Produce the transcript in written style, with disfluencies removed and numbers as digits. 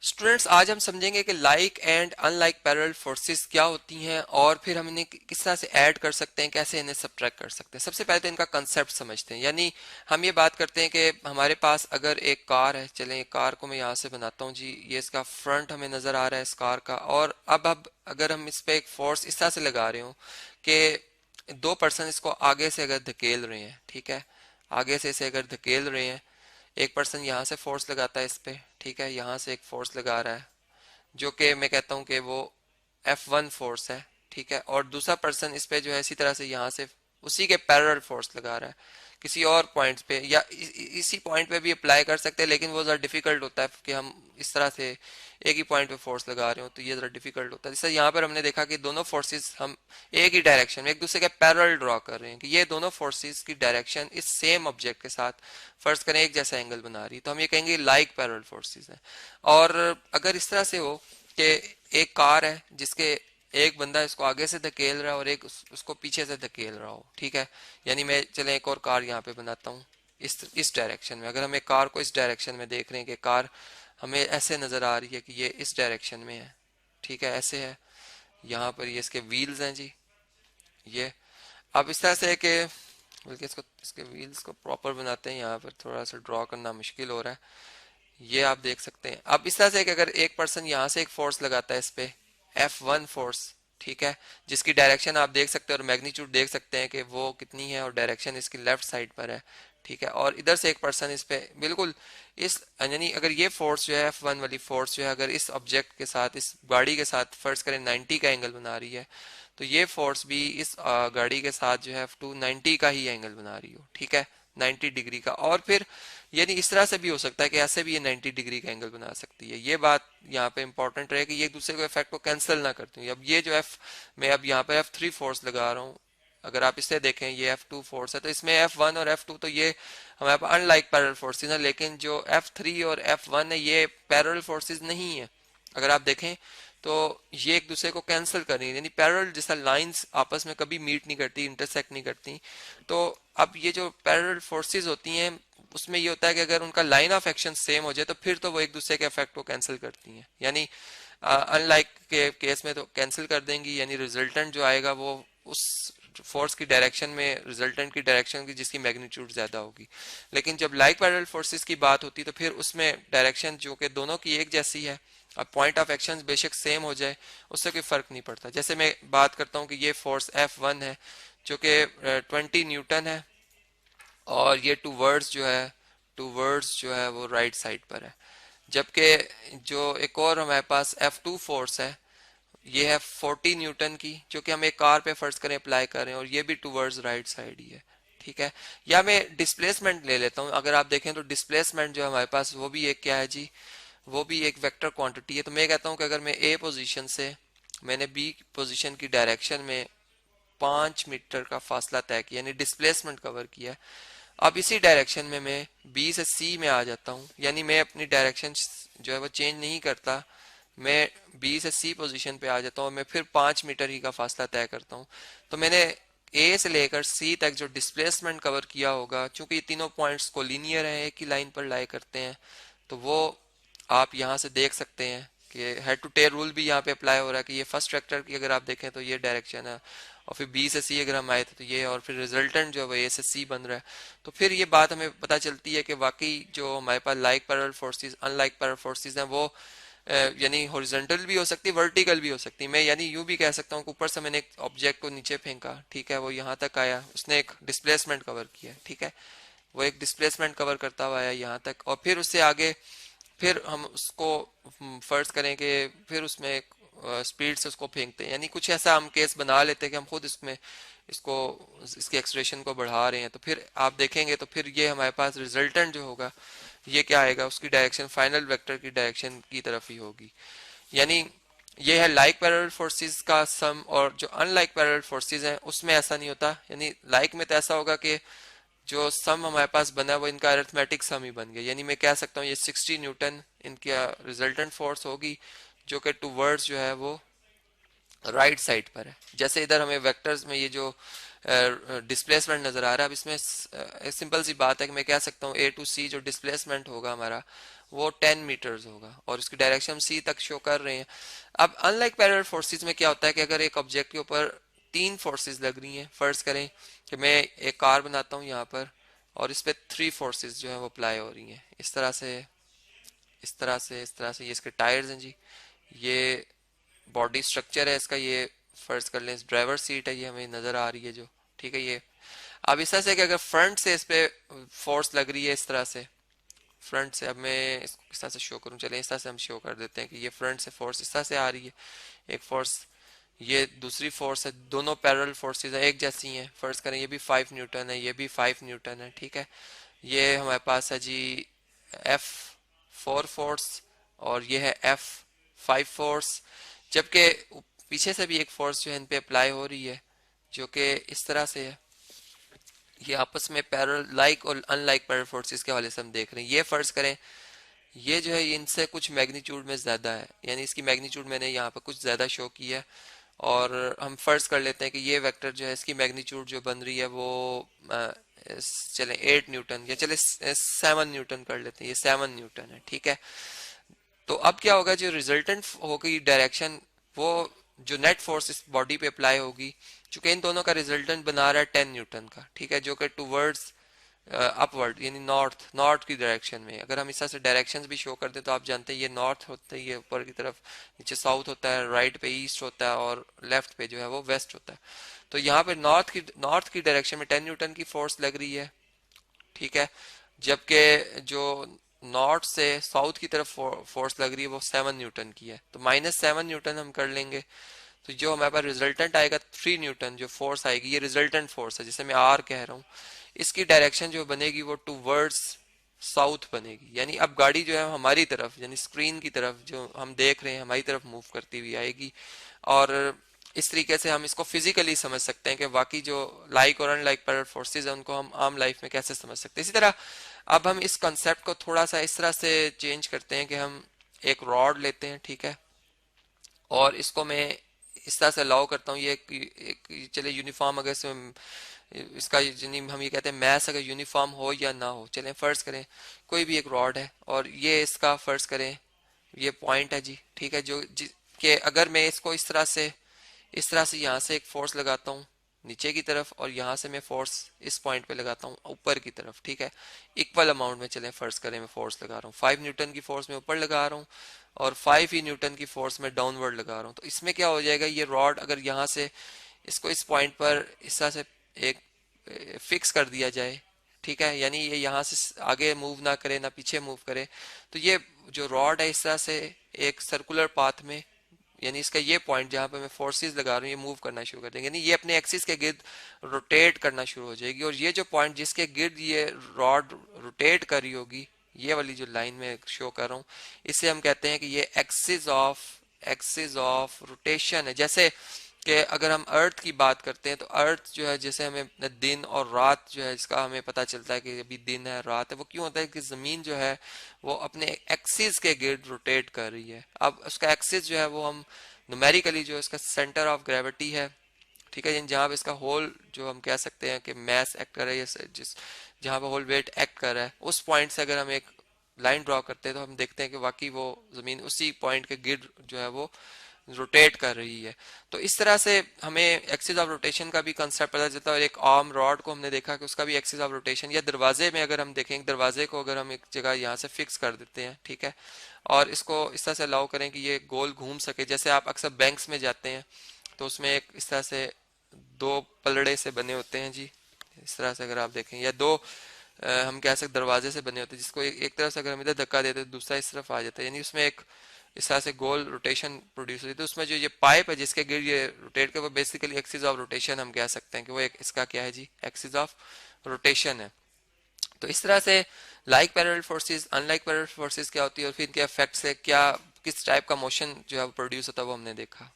Students, आज हम समझेंगे कि like and unlike parallel forces क्या होती हैं और फिर हम इन्हें किस तरह से ऐड कर सकते हैं, कैसे इन्हें सब्ट्रैक्ट कर सकते हैं। सबसे पहले तो इनका कंसेप्ट समझते हैं। यानी हम ये बात करते हैं कि हमारे पास अगर एक कार है, चलें एक कार को मैं यहाँ से बनाता हूँ जी। ये इसका फ्रंट हमें नज़र आ रहा है इस कार का। और अब अगर हम इस पर एक फोर्स इस तरह से लगा रहे हो कि दो पर्सन इसको आगे से अगर धकेल रहे हैं, ठीक है, आगे से इसे अगर धकेल रहे हैं, एक पर्सन यहाँ से फोर्स लगाता है इस पे, ठीक है, यहाँ से एक फोर्स लगा रहा है जो कि मैं कहता हूँ कि वो F1 फोर्स है, ठीक है। और दूसरा पर्सन इस पे जो है इसी तरह से यहाँ से उसी के पैरेलल फोर्स लगा रहा है किसी और पॉइंट पे, या इसी पॉइंट पे भी अप्लाई कर सकते हैं, लेकिन वो ज़रा डिफिकल्ट होता है कि हम इस तरह से एक ही पॉइंट पे फोर्स लगा रहे हो, तो ये ज़रा डिफिकल्ट होता है। जैसे यहाँ पर हमने देखा कि दोनों फोर्सेस हम एक ही डायरेक्शन में एक दूसरे के पैरेलल ड्रॉ कर रहे हैं कि ये दोनों फोर्सेस की डायरेक्शन इस सेम ऑब्जेक्ट के साथ फर्ज करें एक जैसा एंगल बना रही है, तो हम ये कहेंगे लाइक पैरेलल फोर्सेस हैं। और अगर इस तरह से हो कि एक कार है जिसके एक बंदा इसको आगे से धकेल रहा है और एक उसको पीछे से धकेल रहा हो, ठीक है। यानी मैं चले एक और कार यहाँ पे बनाता हूँ इस डायरेक्शन में। अगर हम एक कार को इस डायरेक्शन में देख रहे हैं कि कार हमें ऐसे नज़र आ रही है कि ये इस डायरेक्शन में है, ठीक है, ऐसे है। यहाँ पर ये इसके व्हील्स हैं जी, ये अब इस तरह से है कि बल्कि इसको इसके व्हील्स को प्रॉपर बनाते हैं। यहाँ पर थोड़ा सा ड्रॉ करना मुश्किल हो रहा है, ये आप देख सकते हैं। अब इस तरह से कि अगर एक पर्सन यहाँ से एक फोर्स लगाता है इस पे F1 फोर्स, ठीक है, जिसकी डायरेक्शन आप देख सकते हैं और मैग्नीट्यूड देख सकते हैं कि वो कितनी है और डायरेक्शन इसकी लेफ्ट साइड पर है, ठीक है। और इधर से एक पर्सन इस पे बिल्कुल इस यानी अगर ये फोर्स जो है F1 वाली फोर्स जो है अगर इस ऑब्जेक्ट के साथ इस गाड़ी के साथ फर्ज करें 90 का एंगल बना रही है, तो ये फोर्स भी इस गाड़ी के साथ जो है F2 90 का ही एंगल बना रही हो, ठीक है, 90 डिग्री का। और फिर यानी इस तरह से भी हो सकता है कि ऐसे भी ये 90 डिग्री का एंगल बना सकती है। ये बात यहाँ पे इंपॉर्टेंट रहे कि ये एक दूसरे को इफेक्ट को कैंसिल ना करती हूँ। अब ये जो मैं अब यहाँ पे F3 फोर्स लगा रहा हूँ, अगर आप इसे देखें ये F2 फोर्स है, तो इसमें F1 और F2 तो ये हमारे पास अनलाइक पैरेलल फोर्सेज है, लेकिन जो F3 और F1 है ये पैरेलल फोर्सेज नहीं है। अगर आप देखें तो ये एक दूसरे को कैंसिल कर रही है, यानी पैरेलल जैसा लाइंस आपस में कभी मीट नहीं करती, इंटरसेक्ट नहीं करती। तो अब ये जो पैरेलल फोर्सेस होती हैं उसमें ये होता है कि अगर उनका लाइन ऑफ एक्शन सेम हो जाए तो फिर तो वो एक दूसरे के इफेक्ट को कैंसिल करती हैं। यानी अनलाइक के केस में तो कैंसिल कर देंगी, यानी रिजल्टेंट जो आएगा वो उस फोर्स की डायरेक्शन में रिजल्टेंट की डायरेक्शन की जिसकी मैग्नीट्यूड ज्यादा होगी। लेकिन जब लाइक पैरेलल फोर्सेस की बात होती है तो फिर उसमें डायरेक्शन जो कि दोनों की एक जैसी है, अब पॉइंट ऑफ एक्शन बेशक सेम हो जाए उससे कोई फर्क नहीं पड़ता। जैसे मैं बात करता हूँ कि ये फोर्स F1 है जो कि 20 न्यूटन है और ये टू वर्ड्स जो है वो राइट साइड पर है। जबकि जो एक और हमारे पास F2 फोर्स है ये है 40 न्यूटन की, जो कि हम एक कार पे फर्ज करें अप्लाई कर रहे हैं और ये भी टूवर्ड्स राइट साइड ही है, ठीक है। या मैं डिस्प्लेसमेंट ले लेता हूँ। अगर आप देखें तो डिस्प्लेसमेंट जो है हमारे पास वो भी एक क्या है जी, वो भी एक वेक्टर क्वांटिटी है। तो मैं कहता हूँ कि अगर मैं ए पोजीशन से मैंने बी पोजीशन की डायरेक्शन में 5 मीटर का फासला तय किया यानी डिस्प्लेसमेंट कवर किया, अब इसी डायरेक्शन में मैं बी से सी में आ जाता हूँ, यानी मैं अपनी डायरेक्शन जो है वो चेंज नहीं करता, मैं बी से सी पोजीशन पे आ जाता हूँ और मैं फिर 5 मीटर ही का फासला तय करता हूँ। तो मैंने ए से लेकर सी तक जो डिस्प्लेसमेंट कवर किया होगा, चूंकि ये तीनों पॉइंट्स को लीनियर है, एक ही लाइन पर लाई करते हैं, तो वो आप यहाँ से देख सकते हैं कि हेड टू टेल रूल भी यहाँ पे अप्लाई हो रहा है कि ये फर्स्ट वेक्टर की अगर आप देखें तो ये डायरेक्शन है और फिर बी से सी अगर हम आए थे तो ये, और फिर रिजल्टेंट जो है वो ए से सी बन रहा है। तो फिर ये बात हमें पता चलती है कि वाकई जो हमारे पास like parallel forces unlike parallel forces हैं वो यानी हॉरिजॉन्टल भी हो सकती है, वर्टिकल भी हो सकती है। मैं यानी यूं भी कह सकता हूँ कि ऊपर से मैंने एक ऑब्जेक्ट को नीचे फेंका, ठीक है, वो यहाँ तक आया, उसने एक डिस्प्लेसमेंट कवर किया, ठीक है, वो एक डिस्प्लेसमेंट कवर करता हुआ आया यहाँ तक, और फिर उससे आगे फिर हम उसको फर्ज करें कि फिर उसमें स्पीड से उसको फेंकते हैं, यानी कुछ ऐसा हम केस बना लेते हैं कि हम खुद इसमें इसको इसकी एक्सप्रेशन को बढ़ा रहे हैं। तो फिर आप देखेंगे तो फिर ये हमारे पास रिजल्टेंट जो होगा ये क्या आएगा, उसकी डायरेक्शन फाइनल वेक्टर की डायरेक्शन की तरफ ही होगी। यानी ये है लाइक पैरेलल फोर्सेस का सम, और जो अनलाइक पैरेलल फोर्सेस हैं उसमें ऐसा नहीं होता। यानी लाइक में तो ऐसा होगा कि जो सम हमारे पास बना है वो इनका अरिथमेटिक सम ही बन गया, यानी मैं कह सकता हूँ ये 60 न्यूटन इनकी रिजल्टेंट फोर्स होगी जो कि टूवर्ड्स जो है वो राइट साइड पर है। जैसे इधर हमें वेक्टर्स में ये जो डिस्प्लेसमेंट नजर आ रहा है। अब इसमें सिंपल सी बात है कि मैं कह सकता हूँ ए टू सी जो डिस्प्लेसमेंट होगा हमारा वो 10 मीटर्स होगा और उसकी डायरेक्शन हम सी तक शो कर रहे हैं। अब अनलाइक पैरेलल फोर्सेस में क्या होता है कि अगर एक ऑब्जेक्ट के ऊपर तीन फोर्सेस लग रही हैं, फर्ज करें कि मैं एक कार बनाता हूँ यहाँ पर और इस पे थ्री फोर्सेस जो है वो अप्लाई हो रही हैं, इस तरह से, इस तरह से, इस तरह से। ये इसके टायर्स हैं जी, ये बॉडी स्ट्रक्चर है इसका, ये फर्ज कर लें ड्राइवर सीट है, ये हमें नजर आ रही है जो, ठीक है। ये अब इस तरह से कि अगर फ्रंट से इस पे फोर्स लग रही है इस तरह से, फ्रंट से, अब मैं इसको किस तरह से शो करूं, चलें इस तरह से हम शो कर देते हैं कि ये फ्रंट से फोर्स इस तरह से आ रही है, एक फोर्स, ये दूसरी फोर्स है, दोनों पैरेलल फोर्सेस हैं, एक जैसी हैं। फर्ज करें ये भी 5 न्यूटन है, ये भी 5 न्यूटन है, ठीक है। ये हमारे पास है जी F4 फोर्स और ये है F5 फोर्स, जबकि पीछे से भी एक फोर्स जो है इन पे अप्लाई हो रही है जो कि इस तरह से है। ये आपस में पैरेलल लाइक और अनलाइक पैरेलल फोर्सेस के हवाले से हम देख रहे हैं। ये फर्ज करें ये जो है इनसे कुछ मैग्नीट्यूड में ज़्यादा है, यानी इसकी मैग्नीट्यूड मैंने यहाँ पर कुछ ज़्यादा शो की है, और हम फर्ज कर लेते हैं कि ये वेक्टर जो है इसकी मैग्नीट्यूड जो बन रही है वो चले 8 न्यूटन, या चले 7 न्यूटन कर लेते हैं, ये 7 न्यूटन है, ठीक है। तो अब क्या होगा, जो रिजल्टेंट होगी डायरेक्शन, वो जो नेट फोर्स इस बॉडी पे अप्लाई होगी, चूंकि इन दोनों का रिजल्टेंट बना रहा है 10 न्यूटन का, ठीक है, जो कि टूवर्ड्स अपवर्ड यानी नॉर्थ, नॉर्थ की डायरेक्शन में। अगर हम इस तरह से डायरेक्शंस भी शो कर दें तो आप जानते हैं ये नॉर्थ होता है, ये ऊपर की तरफ, नीचे साउथ होता है, राइट पे ईस्ट होता है और लेफ्ट पे जो है वो वेस्ट होता है। तो यहाँ पे नॉर्थ की डायरेक्शन में 10 न्यूटन की फोर्स लग रही है, ठीक है, जबकि जो नॉर्थ से साउथ की तरफ फोर्स लग रही है वो 7 न्यूटन की है, तो -7 न्यूटन हम कर लेंगे। तो जो हमारे पास रिजल्टेंट आएगा 3 न्यूटन, जो फोर्स आएगी ये रिजल्टेंट फोर्स है जिसे मैं आर कह रहा हूँ, इसकी डायरेक्शन जो बनेगी वो टूवर्ड्स साउथ बनेगी, यानी अब गाड़ी जो है हमारी तरफ, यानी स्क्रीन की तरफ जो हम देख रहे हैं हमारी तरफ मूव करती हुई आएगी। और इस तरीके से हम इसको फिजिकली समझ सकते हैं कि बाकी जो लाइक और अनलाइक पैरेलल फोर्सेस हैं उनको हम आम लाइफ में कैसे समझ सकते हैं। इसी तरह अब हम इस कंसेप्ट को थोड़ा सा इस तरह से चेंज करते हैं कि हम एक रॉड लेते हैं, ठीक है, और इसको मैं इस तरह से अलाउ करता हूँ, ये एक चले यूनिफॉर्म, अगर इसका हम ये कहते हैं मैथ अगर यूनिफॉर्म हो या ना हो, चलें फर्ज करें कोई भी एक रॉड है और ये इसका फर्ज करें ये पॉइंट है जी, ठीक है, जो कि अगर मैं इसको इस तरह से यहाँ से एक फोर्स लगाता हूँ नीचे की तरफ और यहाँ से मैं फोर्स इस पॉइंट पे लगाता हूँ ऊपर की तरफ, ठीक है, इक्वल अमाउंट में, चलें फर्ज करें मैं फोर्स लगा रहा हूँ 5 न्यूटन की फोर्स में ऊपर लगा रहा हूँ और 5 ही न्यूटन की फोर्स में डाउनवर्ड लगा रहा हूँ। तो इसमें क्या हो जाएगा, ये रॉड अगर यहाँ से इसको इस पॉइंट पर इस तरह से एक फिक्स कर दिया जाए, ठीक है, यानी ये यहाँ से आगे मूव ना करे ना पीछे मूव करे, तो ये जो रॉड है इस तरह से एक सर्कुलर पाथ में, यानी इसका ये पॉइंट जहाँ पे मैं फोर्सेस लगा रहा हूँ ये मूव करना शुरू कर देंगे, यानी ये अपने एक्सिस के गिर्द रोटेट करना शुरू हो जाएगी, और ये जो पॉइंट जिसके गिर्द ये रॉड रोटेट कर रही होगी, ये वाली जो लाइन में शो कर रहा हूँ, इसे हम कहते हैं कि ये एक्सिस ऑफ रोटेशन है। जैसे कि अगर हम अर्थ की बात करते हैं तो अर्थ जो है, जैसे हमें दिन और रात जो है इसका हमें पता चलता है कि अभी दिन है रात है, वो क्यों होता है कि जमीन जो है वो अपने एक्सिस के गिर्द रोटेट कर रही है। अब उसका एक्सिस जो है वो हम न्यूमेरिकली जो इसका सेंटर ऑफ ग्रेविटी है, ठीक है, जहाँ पे इसका होल जो हम कह सकते हैं कि मैस एक्ट कर रहा है, जिस जहाँ पे होल वेट एक्ट कर रहा है, उस पॉइंट से अगर हम एक लाइन ड्रॉ करते हैं तो हम देखते हैं कि वाकई वो जमीन उसी पॉइंट के गिर्द जो है वो रोटेट कर रही है। तो इस तरह से हमें एक्सिस ऑफ रोटेशन का भी कंसेप्ट पता चलता है, और एक आर्म रॉड को हमने देखा कि उसका भी एक्सिस ऑफ रोटेशन, या दरवाजे में अगर हम देखें दरवाजे को अगर हम एक जगह यहाँ से फिक्स कर देते हैं, ठीक है, और इसको इस तरह से अलाउ करें कि ये गोल घूम सके, जैसे आप अक्सर बैंक्स में जाते हैं तो उसमें एक इस तरह से दो पलड़े से बने होते हैं जी, इस तरह से अगर आप देखें, या दो हम कह सकते दरवाजे से बने होते हैं जिसको एक तरफ से अगर हम इधर धक्का देते हैं तो दूसरा इस तरफ आ जाता है, यानी उसमें एक इस तरह से गोल रोटेशन प्रोड्यूस होती है। तो उसमें जो ये पाइप है जिसके गिर्द ये रोटेट कर, वो बेसिकली एक्सिस ऑफ रोटेशन हम कह सकते हैं कि वो एक इसका क्या है जी, एक्सिस ऑफ रोटेशन है। तो इस तरह से like parallel forces unlike parallel forces क्या होती है और फिर इनके इफेक्ट से क्या किस टाइप का मोशन जो है प्रोड्यूस होता है वो हमने देखा।